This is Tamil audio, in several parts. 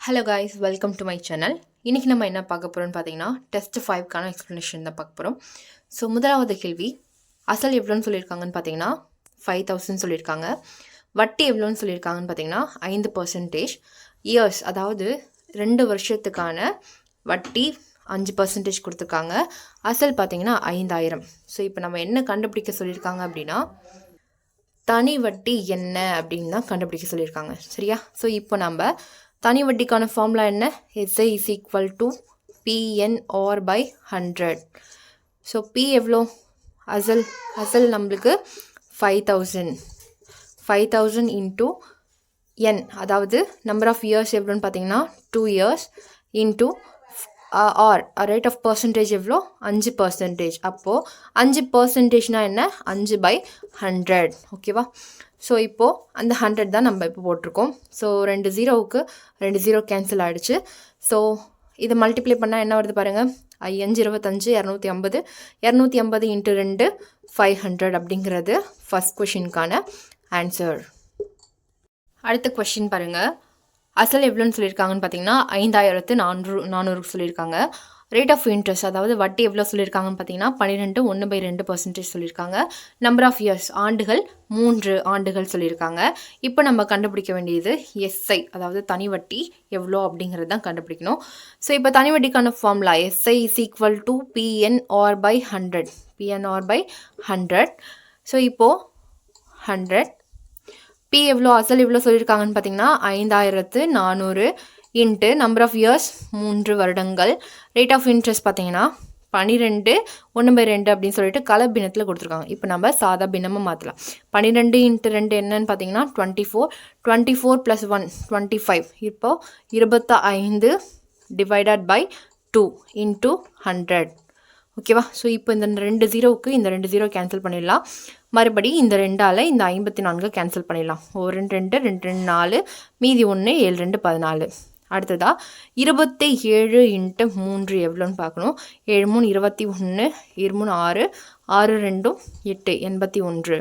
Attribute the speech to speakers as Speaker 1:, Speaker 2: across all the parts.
Speaker 1: Hello guys, welcome to my channel. இன்றைக்கி நம்ம என்ன பார்க்க போகிறோம்னு பார்த்தீங்கன்னா டெஸ்ட் 5க்கான எக்ஸ்ப்ளனேஷன் தான் பார்க்க போகிறோம். ஸோ முதலாவது கேள்வி, அசல் எவ்வளோன்னு சொல்லியிருக்காங்கன்னு பார்த்தீங்கன்னா 5000 சொல்லியிருக்காங்க. வட்டி எவ்வளோன்னு சொல்லியிருக்காங்கன்னு பார்த்தீங்கன்னா 5%. இயர்ஸ், அதாவது 2 வருஷத்துக்கான வட்டி 5% கொடுத்துருக்காங்க. அசல் பார்த்தீங்கன்னா 5000. ஸோ இப்போ நம்ம என்ன கண்டுபிடிக்க சொல்லியிருக்காங்க அப்படின்னா தனி வட்டி என்ன அப்படின்னு தான் கண்டுபிடிக்க சொல்லியிருக்காங்க. சரியா? ஸோ இப்போ நம்ம தனி வட்டிக்கான ஃபார்முலா என்ன? SI is equal to PNR by 100. So P எவ்வளோ? அசல் நம்மளுக்கு 5000 இன்ட்டு N, அதாவது நம்பர் ஆஃப் இயர்ஸ் எவ்வளோன்னு பார்த்தீங்கன்னா 2 years into R rate of percentage எவ்வளோ? 5%. அப்போது 5%னா என்ன? 5/100. ஓகேவா? ஸோ இப்போது அந்த 100 தான் நம்ம இப்போ போட்டிருக்கோம். ஸோ 2 0க்கு 2 0 கேன்சல் ஆகிடுச்சு. ஸோ இதை மல்டிப்ளை பண்ணால் என்ன வருது பாருங்கள். 5 25 250 250 இன்ட்டு 2 500 அப்படிங்கிறது ஃபஸ்ட் கொஷினுக்கான ஆன்சர். அடுத்த கொஷின் பாருங்கள். அசல் எவ்வளோன்னு சொல்லியிருக்காங்கன்னு பார்த்தீங்கன்னா 5400 சொல்லியிருக்காங்க. ரேட் ஆஃப் இன்ட்ரெஸ்ட், அதாவது வட்டி எவ்வளோ சொல்லியிருக்காங்கன்னு பார்த்தீங்கன்னா 12 1/2% சொல்லியிருக்காங்க. நம்பர் ஆஃப் இயர்ஸ், ஆண்டுகள் 3 ஆண்டுகள் சொல்லியிருக்காங்க. இப்போ நம்ம கண்டுபிடிக்க வேண்டியது SI, அதாவது தனி வட்டி எவ்வளோ அப்படிங்கிறது தான் கண்டுபிடிக்கணும். ஸோ இப்போ தனி வட்டிக்கான formula SI is equal to PNR by 100. PNR by 100. So இப்போது 100 P எவ்வளோ, அசல் எவ்வளோ சொல்லியிருக்காங்கன்னு பார்த்தீங்கன்னா 5400 இன்ட்டு நம்பர் ஆஃப் இயர்ஸ் 3 வருடங்கள். ரேட் ஆஃப் இன்ட்ரெஸ்ட் பார்த்தீங்கன்னா 12 1/2 அப்படின்னு சொல்லிட்டு கலப்பினத்தில் கொடுத்துருக்காங்க. இப்போ நம்ம சாதா பின்னமாக மாற்றலாம். 12 இன்ட்டு 2 என்னன்னு பார்த்தீங்கன்னா 24 + 1 25. இப்போ 25 டிவைடட் பை 2 இன்ட்டு 100. ஓகேவா? ஸோ இப்போ இந்த 2 0க்கு இந்த 2 0 கேன்சல் பண்ணிடலாம். மறுபடி இந்த 2ஆல் இந்த 54 கேன்சல் பண்ணிடலாம். 1 2 2 2 4, மீதி 1 7 2 14. அடுத்ததாக 27 இன்ட்டு 3 எவ்வளோன்னு பார்க்கணும். 7 3 21, 2 3 6, 6 2 8 81.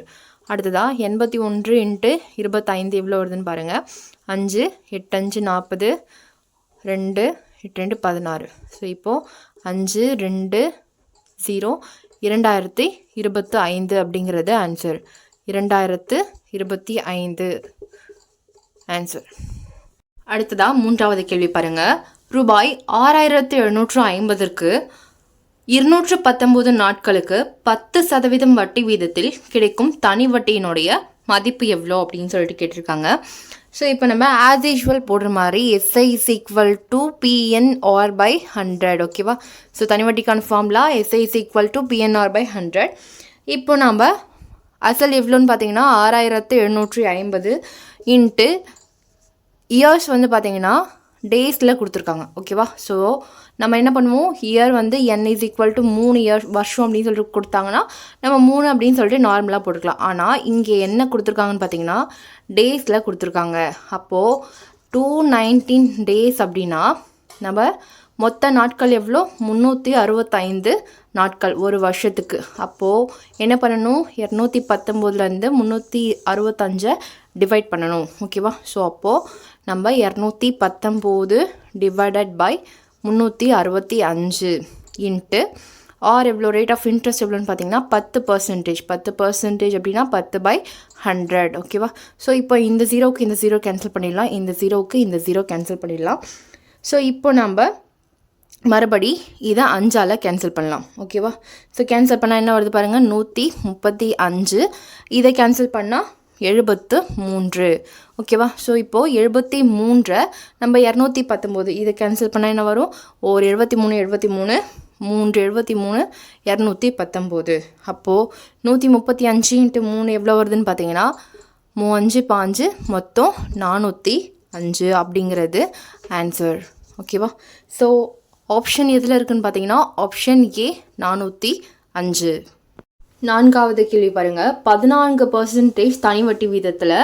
Speaker 1: அடுத்ததாக 81 இன்ட்டு 25 எவ்வளோ வருதுன்னு பாருங்கள். 5 8 5 40, 2 8 2 16. ஸோ இப்போது 5 2 0 2025 அப்படிங்கிறது ஆன்சர். 2025 ஆன்சர். அடுத்ததாக மூன்றாவது கேள்வி பாருங்கள். ரூபாய் 6750க்கு 219 நாட்களுக்கு 10% வட்டி வீதத்தில் கிடைக்கும் தனி வட்டியினுடைய மதிப்பு எவ்வளோ அப்படின்னு சொல்லிட்டு கேட்டிருக்காங்க. ஸோ இப்போ நம்ம ஆஸ் யூஷுவல் போடுற மாதிரி SI is equal to PNR by 100. ஓகேவா? ஸோ தனி வட்டிக்கான formula SI is equal to PNR by 100. இப்போ நம்ம அசல் எவ்வளோன்னு பார்த்தீங்கன்னா 6750 இன்ட்டு இயர்ஸ் வந்து பார்த்தீங்கன்னா டேஸில் கொடுத்துருக்காங்க. ஓகேவா? ஸோ நம்ம என்ன பண்ணுவோம், இயர் வந்து N is equal to 3 year வருஷம் அப்படின்னு சொல்லிட்டு கொடுத்தாங்கன்னா நம்ம 3 அப்படின்னு சொல்லிட்டு நார்மலாக போட்டுக்கலாம். ஆனால் இங்கே என்ன கொடுத்துருக்காங்கன்னு பார்த்தீங்கன்னா டேஸில் கொடுத்துருக்காங்க. அப்போது 219 டேஸ் அப்படின்னா நம்ம மொத்த நாட்கள் எவ்வளோ? 365 நாட்கள் ஒரு வருஷத்துக்கு. அப்போது என்ன பண்ணணும், 219லேருந்து 365 டிவைட் பண்ணணும். ஓகேவா? ஸோ அப்போது நம்ம 219 டிவைடட் பை 365 இன்ட்டு ஆர் எவ்வளோ, ரேட் ஆஃப் இன்ட்ரெஸ்ட் எவ்வளோன்னு பார்த்தீங்கன்னா 10% அப்படின்னா 10/100. ஓகேவா? ஸோ இப்போ இந்த 0க்கு இந்த 0 கேன்சல் பண்ணிடலாம், இந்த 0க்கு இந்த 0 கேன்சல் பண்ணிடலாம். ஸோ இப்போ நம்ம மறுபடி இதை 5ஆல் கேன்சல் பண்ணலாம். ஓகேவா? ஸோ கேன்சல் பண்ணால் என்ன வருது பாருங்கள், 135. இதை கேன்சல் பண்ணால் 73. ஓகேவா? ஸோ இப்போது 73 நம்ம 219 இதை கேன்சல் பண்ணால் என்ன வரும், ஒரு 73 3 73 219. அப்போது 135 இன்ட்டு 3 எவ்வளோ வருதுன்னு பார்த்தீங்கன்னா 3 5 மொத்தம் 405 அப்படிங்கிறது ஆன்சர். ஓகேவா? ஸோ ஆப்ஷன் எதில் இருக்குதுன்னு பார்த்தீங்கன்னா ஆப்ஷன் A 405. நான்காவது கேள்வி பாருங்கள். 14% தனி வட்டி வீதத்தில்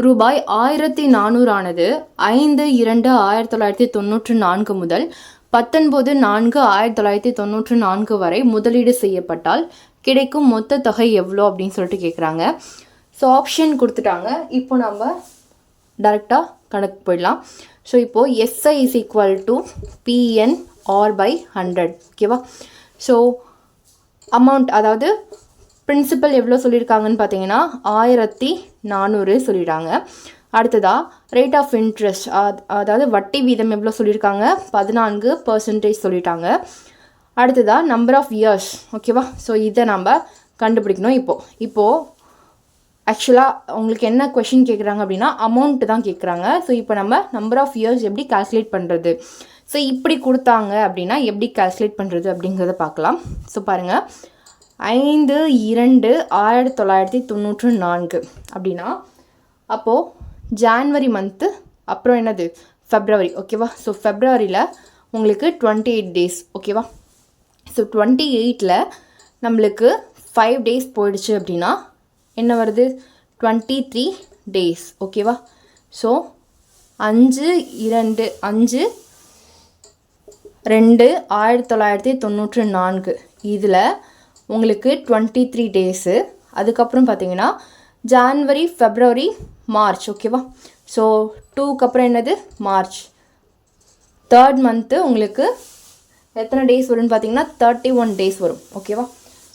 Speaker 1: ரூபாய் 1400 ஆனது 5/2/1994 முதல் 19/4/1994 வரை முதலீடு செய்யப்பட்டால் கிடைக்கும் மொத்த தொகை எவ்வளோ அப்படின்னு சொல்லிட்டு கேட்குறாங்க. ஸோ ஆப்ஷன் கொடுத்துட்டாங்க. இப்போ நம்ம டைரெக்டாக கணக்கு போயிடலாம். ஸோ இப்போது SI is equal to PNR by 100. ஓகேவா? ஸோ அமௌண்ட் அதாவது பிரின்சிபல் எவ்வளோ சொல்லியிருக்காங்கன்னு பார்த்தீங்கன்னா 1400 சொல்லிடுறாங்க. அடுத்ததாக ரேட் ஆஃப் இன்ட்ரெஸ்ட் அதாவது வட்டி வீதம் எவ்வளோ சொல்லியிருக்காங்க 14% சொல்லிட்டாங்க. அடுத்ததாக நம்பர் ஆஃப் இயர்ஸ். ஓகேவா? ஸோ இதை நம்ம கண்டுபிடிக்கணும். இப்போது ஆக்சுவலாக உங்களுக்கு என்ன கொஷின் கேட்குறாங்க அப்படின்னா அமௌண்ட்டு தான் கேட்குறாங்க. ஸோ இப்போ நம்ம நம்பர் ஆஃப் இயர்ஸ் எப்படி கால்குலேட் பண்ணுறது, ஸோ இப்படி கொடுத்தாங்க அப்படின்னா எப்படி கால்குலேட் பண்ணுறது அப்படிங்கிறத பார்க்கலாம். ஸோ பாருங்கள், 5/2/1994 அப்படின்னா அப்போது ஜான்வரி மந்த்து, அப்புறம் என்னது ஃபெப்ரவரி. ஓகேவா? ஸோ ஃபெப்ரவரியில் உங்களுக்கு 28 டேஸ். ஓகேவா? ஸோ 28ல் நம்மளுக்கு 5 டேஸ் போயிடுச்சு அப்படின்னா என்ன வருது 23 டேஸ். ஓகேவா? ஸோ 5/2/1994 இதில் உங்களுக்கு 23 டேஸு. அதுக்கப்புறம் பார்த்தீங்கன்னா ஜான்வரி, ஃபெப்ரவரி, மார்ச். ஓகேவா? ஸோ 2க்கு அப்புறம் என்னது மார்ச். 3rd மந்த்து உங்களுக்கு எத்தனை டேஸ் வரும்னு பார்த்தீங்கன்னா 31 டேஸ் வரும். ஓகேவா?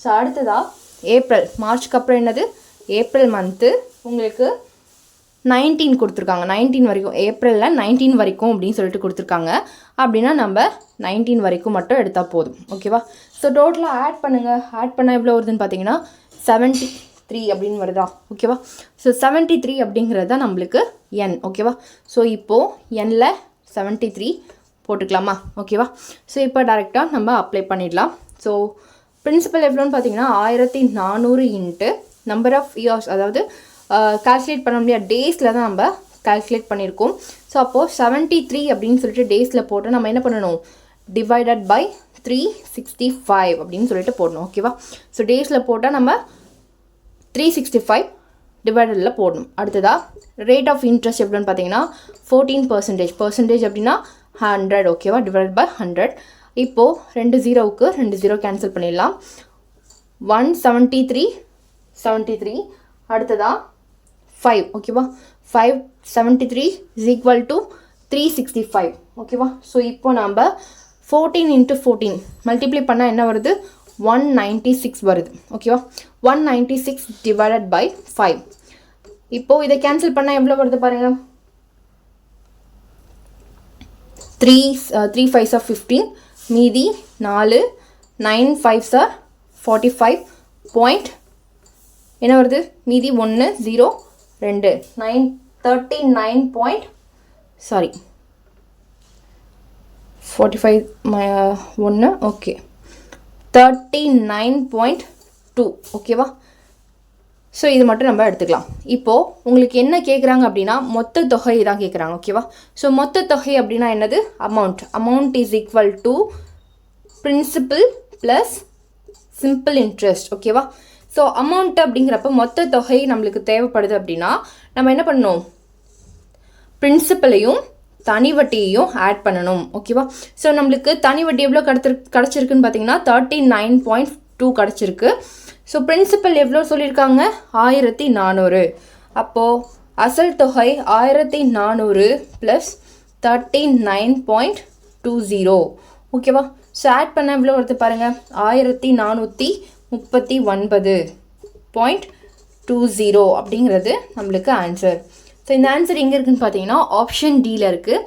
Speaker 1: ஸோ அடுத்ததாக ஏப்ரல், மார்ச்சுக்கு அப்புறம் என்னது ஏப்ரல் மந்த்து உங்களுக்கு 19 கொடுத்துருக்காங்க. 19 வரைக்கும், ஏப்ரலில் 19 வரைக்கும் அப்படின்னு சொல்லிட்டு கொடுத்துருக்காங்க. அப்படின்னா நம்ம 19 வரைக்கும் மட்டும் எடுத்தால் போதும். ஓகேவா? ஸோ டோட்டலாக ஆட் பண்ணுங்கள். ஆட் பண்ணால் எவ்வளோ வருதுன்னு பார்த்தீங்கன்னா 73 அப்படின்னு வருதா? ஓகேவா? ஸோ 73 அப்படிங்கிறது தான் நம்மளுக்கு என். ஓகேவா? ஸோ இப்போது எண்ணில் 73 போட்டுக்கலாமா? ஓகேவா? ஸோ இப்போ டேரெக்டாக நம்ம அப்ளை பண்ணிடலாம். ஸோ பிரின்சிபல் எவ்வளோன்னு பார்த்தீங்கன்னா 1400 இன்ட்டு நம்பர் ஆஃப் இயர்ஸ், அதாவது கால்குலேட் பண்ண முடியாது டேஸில் தான் நம்ம கால்குலேட் பண்ணியிருக்கோம். ஸோ அப்போது 73 அப்படின்னு சொல்லிட்டு டேஸில் போட்டு நம்ம என்ன பண்ணணும், டிவைடட் பை 365 அப்படின்னு சொல்லிட்டு போடணும். ஓகேவா? ஸோ டேஸில் போட்டால் நம்ம 365 டிவைடடில் போடணும். அடுத்ததாக ரேட் ஆஃப் இன்ட்ரெஸ்ட் எவ்வளோன்னு பார்த்தீங்கன்னா 14%. பர்சன்டேஜ் அப்படின்னா 100. ஓகேவா? Divided by 100. இப்போது 2 0க்கு 2 0 கேன்சல் பண்ணிடலாம். 173 அடுத்ததாக 5. ஓகேவா? 573 இஸ் ஈக்குவல் டு 365. ஓகேவா? ஸோ இப்போ நம்ம 14 × 14 மல்டிப்ளை பண்ணால் என்ன வருது 196 வருது. ஓகேவா? 196 டிவைடட் பை 5. இப்போது இதை கேன்சல் பண்ணால் எவ்வளோ வருது பாருங்கள். 3 5s are 15, மீதி 4, 9 5s are 45 பாயிண்ட் என்ன வருது, மீதி 1 0 2 9 39 பாயிண்ட் 45 1 ஓகே 39.2. ஓகேவா? ஸோ இது மட்டும் நம்ம எடுத்துக்கலாம். இப்போது உங்களுக்கு என்ன கேட்குறாங்க அப்படின்னா மொத்த தொகை தான் கேட்குறாங்க. ஓகேவா? ஸோ மொத்த தொகை அப்படின்னா என்னது amount is equal to principal plus simple interest. ஓகேவா? ஸோ அமௌண்ட் அப்படிங்கிறப்ப மொத்த தொகை நம்மளுக்கு தேவைப்படுது அப்படின்னா நம்ம என்ன பண்ணணும், பிரின்சிபலையும் தனி வட்டியையும் ஆட் பண்ணணும். ஓகேவா? ஸோ நம்மளுக்கு தனி வட்டி எவ்வளோ கிடச்சிருக்குன்னு பார்த்தீங்கன்னா 39.2 கிடச்சிருக்கு. ஸோ பிரின்சிபல் எவ்வளோ சொல்லியிருக்காங்க 1400. அப்போது அசல் தொகை 1400 ப்ளஸ் 39.20. ஓகேவா? ஸோ ஆட் பண்ண எவ்வளோ வருது பாருங்கள் 1439.20 அப்படிங்கிறது நம்மளுக்கு ஆன்சர். ஸோ இந்த ஆன்சர் எங்கே இருக்குதுன்னு பார்த்தீங்கன்னா ஆப்ஷன் டியில் இருக்குது.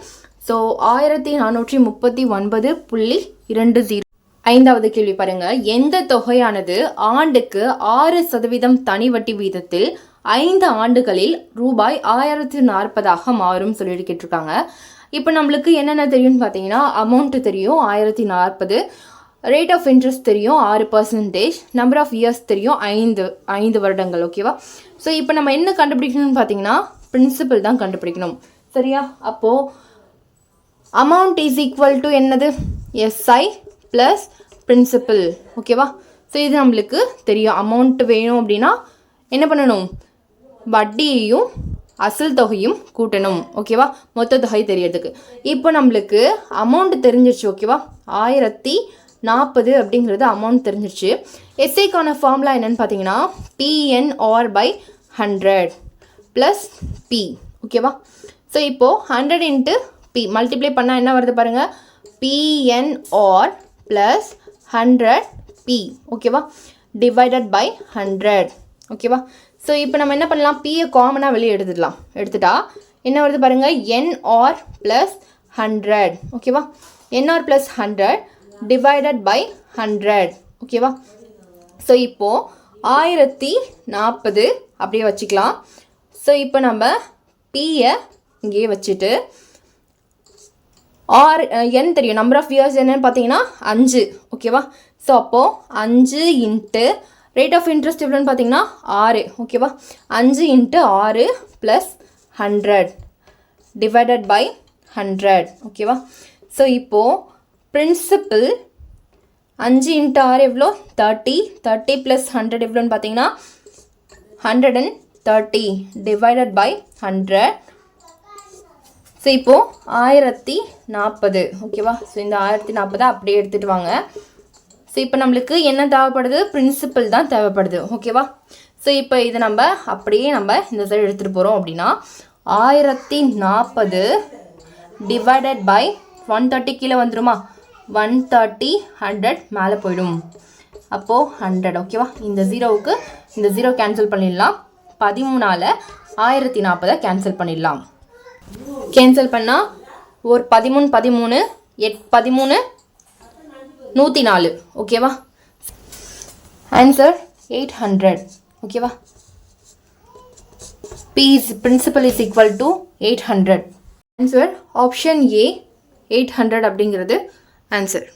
Speaker 1: ஸோ 1439.20. 5வது கேள்வி பாருங்கள், எந்த தொகையானது ஆண்டுக்கு 6% தனி வட்டி வீதத்தில் 5 ஆண்டுகளில் ரூபாய் 1040 மாறும் சொல்லிட்டு கேட்டிருக்காங்க. இப்போ நம்மளுக்கு என்னென்ன தெரியும்னு பார்த்தீங்கன்னா அமௌண்ட்டு தெரியும் 1040, ரேட் ஆஃப் இன்ட்ரெஸ்ட் தெரியும் 6%, நம்பர் ஆஃப் இயர்ஸ் தெரியும் 5 வருடங்கள். ஓகேவா? ஸோ இப்போ நம்ம என்ன கண்டுபிடிக்கணும்னு பார்த்தீங்கன்னா பிரின்சிபல் தான் கண்டுபிடிக்கணும். சரியா? அப்போது அமௌண்ட் இஸ் ஈக்குவல் டு என்னது எஸ்ஐ ப்ளஸ் பிரின்சிபல். ஓகேவா? ஸோ இது நம்மளுக்கு தெரியும். அமௌண்ட் வேணும் அப்படின்னா என்ன பண்ணணும், வட்டியையும் அசல் தொகையும் கூட்டணும். ஓகேவா? மொத்த தொகை தெரியறதுக்கு. இப்போ நம்மளுக்கு அமௌண்ட் தெரிஞ்சிருச்சு. ஓகேவா? 1040 அப்படிங்கிறது அமௌண்ட் தெரிஞ்சிருச்சு. எஸ்ஐக்கான ஃபார்முலா என்னென்னு பார்த்தீங்கன்னா பிஎன்ஆர் பை 100 ப்ளஸ் பி. ஓகேவா? ஸோ இப்போது 100 × பி மல்டிப்ளை பண்ணால் என்ன வருது பாருங்கள், PNR ப்ளஸ் 100P ஓகேவா, டிவைடட் பை 100 ஓகேவா. ஸோ இப்போ நம்ம என்ன பண்ணலாம், பியை காமனாக வெளியே எடுத்துட்டா என்ன வருது பாருங்கள், NR ப்ளஸ் 100 ஓகேவா. NR ப்ளஸ் 100 டிவைடட் பை 100 ஓகேவா. ஸோ இப்போது 1040 அப்படியே வச்சுக்கலாம். ஸோ இப்போ நம்ம பியை இங்கேயே வச்சுட்டு n தெரியும், நம்பர் ஆஃப் இயர்ஸ் என்னன்னு பார்த்தீங்கன்னா 5 ஓகேவா. ஸோ அப்போது 5 இன்ட்டு ரேட் ஆஃப் இன்ட்ரெஸ்ட் எவ்வளோன்னு பார்த்தீங்கன்னா 6 ஓகேவா. 5 இன்ட்டு 6 ப்ளஸ் 100 டிவைடட் பை 100 ஓகேவா. ஸோ இப்போது பிரின்சிபல் 5 இன்ட்டு 6 எவ்வளோ 30 ப்ளஸ் 100 எவ்வளோன்னு பார்த்தீங்கன்னா 130 டிவைடட் பை 100. ஸோ இப்போது 1040 ஓகேவா. ஸோ இந்த 1040 அப்படியே எடுத்துகிட்டு வாங்க. ஸோ இப்போ நம்மளுக்கு என்ன தேவைப்படுது, பிரின்சிபல் தான் தேவைப்படுது ஓகேவா. ஸோ இப்போ இது நம்ம அப்படியே இந்த சைடு எடுத்துகிட்டு போகிறோம் அப்படின்னா 1040 டிவைடட் பை 130 கீழே வந்துடுமா, 130 100 மேலே போயிடும், அப்போது 100 ஓகேவா. இந்த ஜீரோவுக்கு இந்த ஜீரோ கேன்சல் பண்ணிடலாம், 13ஆல் 1040 கேன்சல் பண்ணிடலாம். கேன்சல் பண்ணால் ஒரு 13 13 13 104 ஓகேவா. ஆன்சர் 800 ஓகேவா. Principal is equal to 800. Answer option A 800 அப்படிங்கிறது ஆன்சர்.